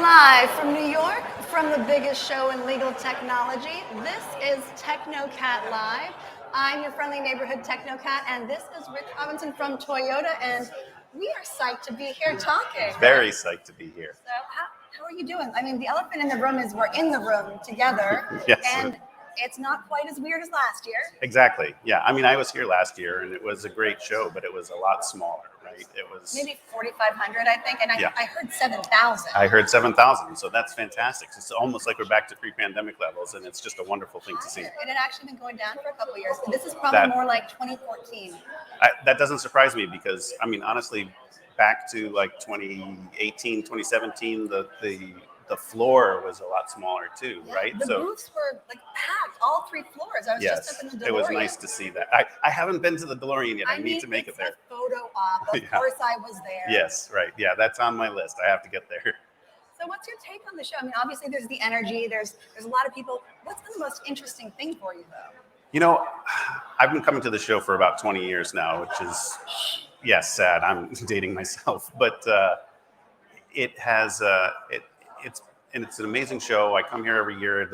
Live from New York, from the biggest show in legal technology, this is TECHNOCAT Live. I'm your friendly neighborhood TECHNOCAT, and this is Rich Robinson from Toyota, and we are psyched to be here talking. Very psyched to be here. So how are you doing? I mean, the elephant in the room is we're in the room together, Yes. And it's not quite as weird as last year. Exactly. Yeah. I mean, I was here last year, and it was a great show, but it was a lot smaller, right? It was maybe 4,500, I think, and Yeah. I heard 7,000. I heard 7,000, so that's fantastic. It's almost like we're back to pre-pandemic levels, and it's just a wonderful thing to see. It had actually been going down for a couple of years. This is probably more like 2014. That doesn't surprise me because, I mean, honestly, back to like 2018, 2017, the floor was a lot smaller too, right? The booths were like packed, all three floors. I was just up in the DeLorean. It was nice to see that. I haven't been to the DeLorean yet. I need to make it there. It's a photo op. Of course I was there. Yes, right. Yeah, that's on my list. I have to get there. So what's your take on the show? I mean, obviously there's the energy, there's a lot of people. What's been the most interesting thing for you though? You know, I've been coming to the show for about 20 years now, which is, yes, sad. I'm dating myself, but it has it's an amazing show. I come here every year.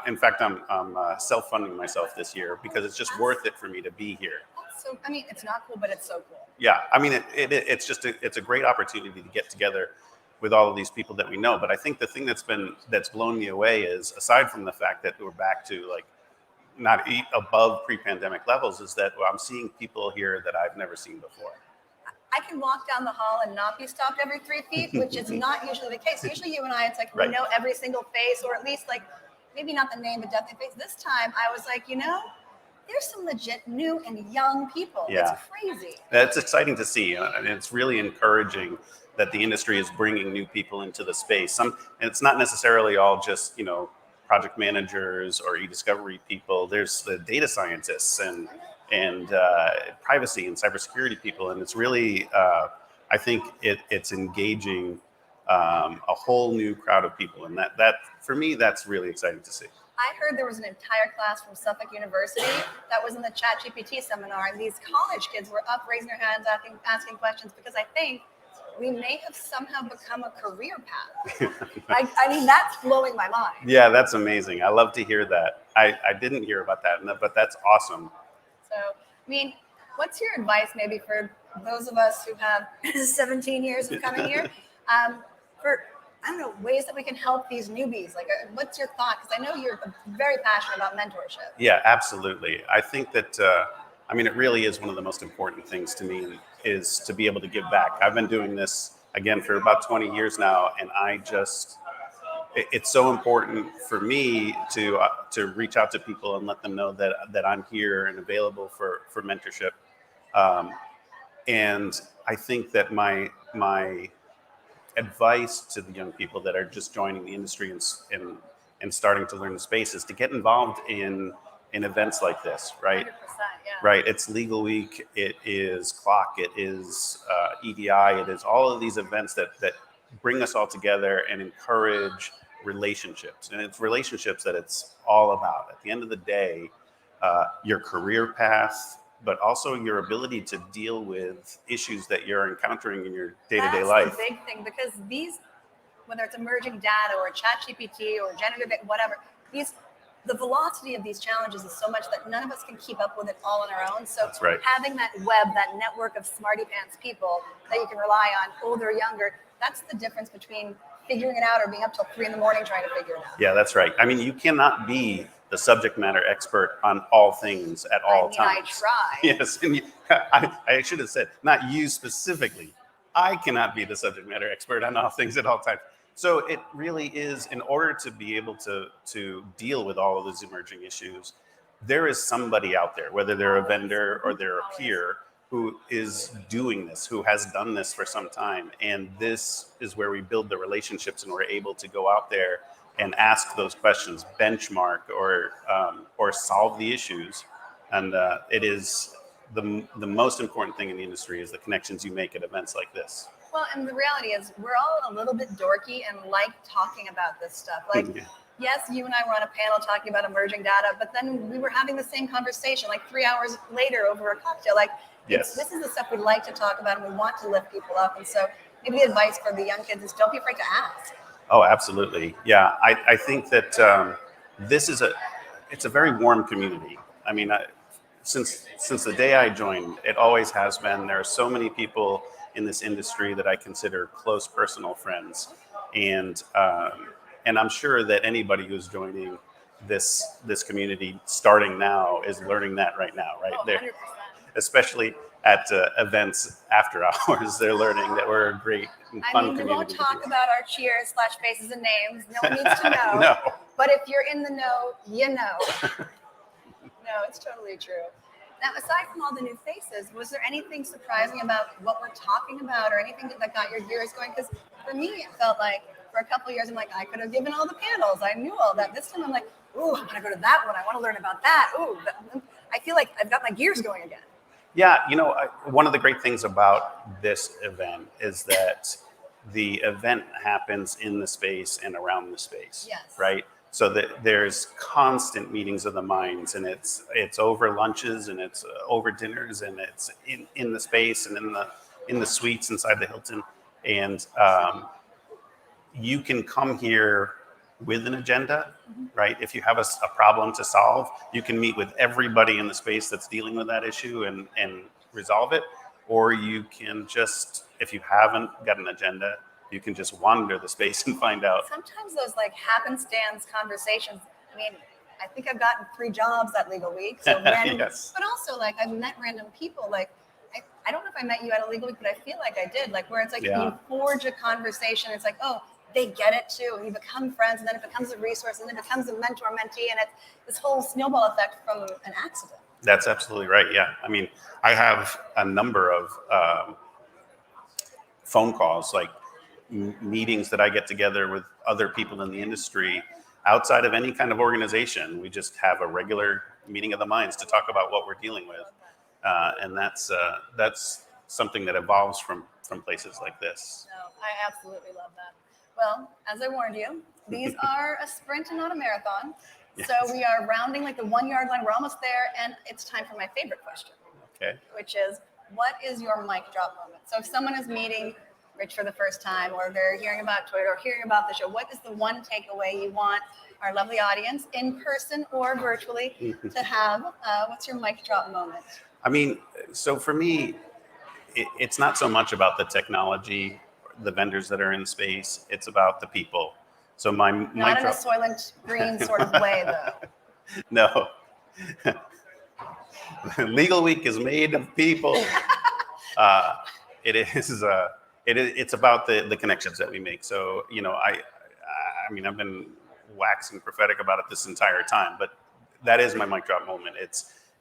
In fact, I'm self-funding myself this year because it's just worth it for me to be here. So, I mean, it's not cool, but it's so cool. Yeah, I mean, it's a great opportunity to get together with all of these people that we know. But I think the thing that's blown me away is, aside from the fact that we're back to like not above pre-pandemic levels, is that I'm seeing people here that I've never seen before. I can walk down the hall and not be stopped every 3 feet, which is not usually the case. Usually you and I, it's like we know every single face, or at least like maybe not the name, but definitely face. This time I was like, there's some legit new and young people. Yeah. It's crazy. It's exciting to see, and it's really encouraging that the industry is bringing new people into the space. And it's not necessarily all just, project managers or e-discovery people. There's the data scientists and privacy and cybersecurity people, and it's really, I think it's engaging a whole new crowd of people, and that for me, that's really exciting to see. I heard there was an entire class from Suffolk University that was in the ChatGPT seminar, and these college kids were up raising their hands, asking questions, because I think we may have somehow become a career path. I mean, that's blowing my mind. Yeah, that's amazing. I love to hear that. I didn't hear about that, but that's awesome. So, I mean, what's your advice maybe for those of us who have 17 years of coming here, for, I don't know, ways that we can help these newbies? Like, what's your thought? Because I know you're very passionate about mentorship. Yeah, absolutely. I think that, it really is one of the most important things to me is to be able to give back. I've been doing this, again, for about 20 years now, and it's so important for me to reach out to people and let them know that I'm here and available for mentorship. And I think that my advice to the young people that are just joining the industry and starting to learn the space is to get involved in events like this, right? 100%, yeah. Right. It's Legalweek. It is Clock. It is EDI. It is all of these events that bring us all together and encourage relationships. And it's relationships that it's all about. At the end of the day, your career path, but also your ability to deal with issues that you're encountering in your day-to-day life. That's the big thing, because whether it's emerging data or ChatGPT or generative, whatever, the velocity of these challenges is so much that none of us can keep up with it all on our own. So That's right. Having that network of smarty pants people that you can rely on, older or younger, that's the difference between figuring it out or being up till 3 a.m. trying to figure it out. Yeah, that's right. I mean, you cannot be the subject matter expert on all things at all times. I try. Yes, and I should have said, not you specifically. I cannot be the subject matter expert on all things at all times. So it really is, in order to be able to deal with all of these emerging issues, there is somebody out there, whether they're a vendor or they're a peer, who is doing this, who has done this for some time. And this is where we build the relationships, and we're able to go out there and ask those questions, benchmark, or solve the issues. And it is the most important thing in the industry is the connections you make at events like this. Well, and the reality is we're all a little bit dorky and like talking about this stuff. Like, yes, you and I were on a panel talking about emerging data, but then we were having the same conversation like 3 hours later over a cocktail. Like, Yes. This is the stuff we like to talk about, and we want to lift people up. And so maybe the advice for the young kids is don't be afraid to ask. Oh, absolutely. Yeah, I think that this is it's a very warm community. I mean, since the day I joined, it always has been. There are so many people in this industry that I consider close personal friends, and I'm sure that anybody who's joining this community starting now is learning that right now, right? Oh, They're 100%. especially at events after hours. They're learning that we're a great and I fun mean, we community. won't to talk be. about our cheers / faces and names. No one needs to know. No. But if you're in the know, you know. No, it's totally true. Now, aside from all the new faces, was there anything surprising about what we're talking about, or anything that got your gears going? Because for me, it felt like for a couple of years, I'm like, I could have given all the panels. I knew all that. This time, I'm like, ooh, I want to go to that one. I want to learn about that. Ooh, I feel like I've got my gears going again. Yeah, one of the great things about this event is that the event happens in the space and around the space, Yes. right? So that there's constant meetings of the minds, and it's over lunches, and it's over dinners, and it's in the space and in the suites inside the Hilton, and you can come here with an agenda, right? If you have a problem to solve, you can meet with everybody in the space that's dealing with that issue and resolve it. Or you can just, if you haven't got an agenda, you can just wander the space and find out. Sometimes those like happenstance conversations. I mean, I think I've gotten 3 jobs at Legalweek. So random, Yes. But also like I've met random people. Like I don't know if I met you at a Legalweek, but I feel like I did. Like where it's like Yeah. you forge a conversation. It's like, oh, they get it too. And you become friends, and then it becomes a resource, and then it becomes a mentor-mentee, and it's this whole snowball effect from an accident. That's absolutely right. Yeah. I mean, I have a number of phone calls, like meetings that I get together with other people in the industry outside of any kind of organization. We just have a regular meeting of the minds to talk about what we're dealing with. And that's something that evolves from places like this. No, I absolutely love that. Well, as I warned you, these are a sprint and not a marathon. Yes. So we are rounding like the 1 yard line. We're almost there, and it's time for my favorite question, Okay. which is, what is your mic drop moment? So if someone is meeting Rich for the first time, or they're hearing about Toyota or hearing about the show, what is the one takeaway you want our lovely audience, in person or virtually, to have? What's your mic drop moment? I mean, so for me, it's not so much about the technology, the vendors that are in space. It's about the people. So my Not mic in a drop. Soylent Green sort of way, though. No. Legal Week is made of people. It's about the connections that we make. So I mean, I've been waxing prophetic about it this entire time, but that is my mic drop moment.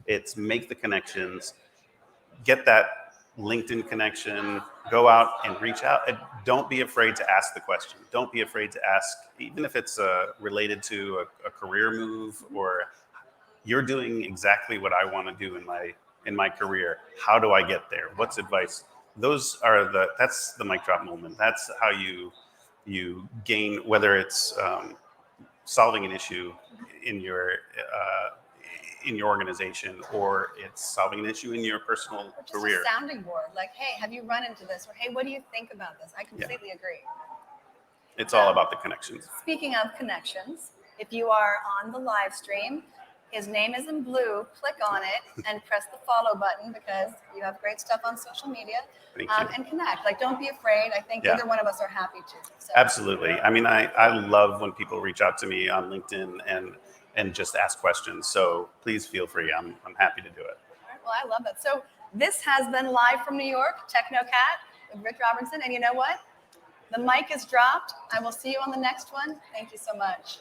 It's make the connections, get that LinkedIn connection, go out and reach out. And don't be afraid to ask the question. Don't be afraid to ask, even if it's related to a career move, or you're doing exactly what I want to do in my career. How do I get there? What's advice? That's the mic drop moment. That's how you gain, whether it's solving an issue in your organization, or it's solving an issue in your personal Or just career. a sounding board, like, hey, have you run into this? Or hey, what do you think about this? I completely agree. It's all about the connections. Speaking of connections, if you are on the live stream, his name is in blue. Click on it and press the follow button, because you have great stuff on social media. Thank you. And connect. Like, don't be afraid. I think Yeah. either one of us are happy to. So. Absolutely. I mean, I love when people reach out to me on LinkedIn and just ask questions. So please feel free. I'm happy to do it. All right, well, I love that. So this has been live from New York, TECHNOCAT with Rich Robertson. And you know what? The mic is dropped. I will see you on the next one. Thank you so much.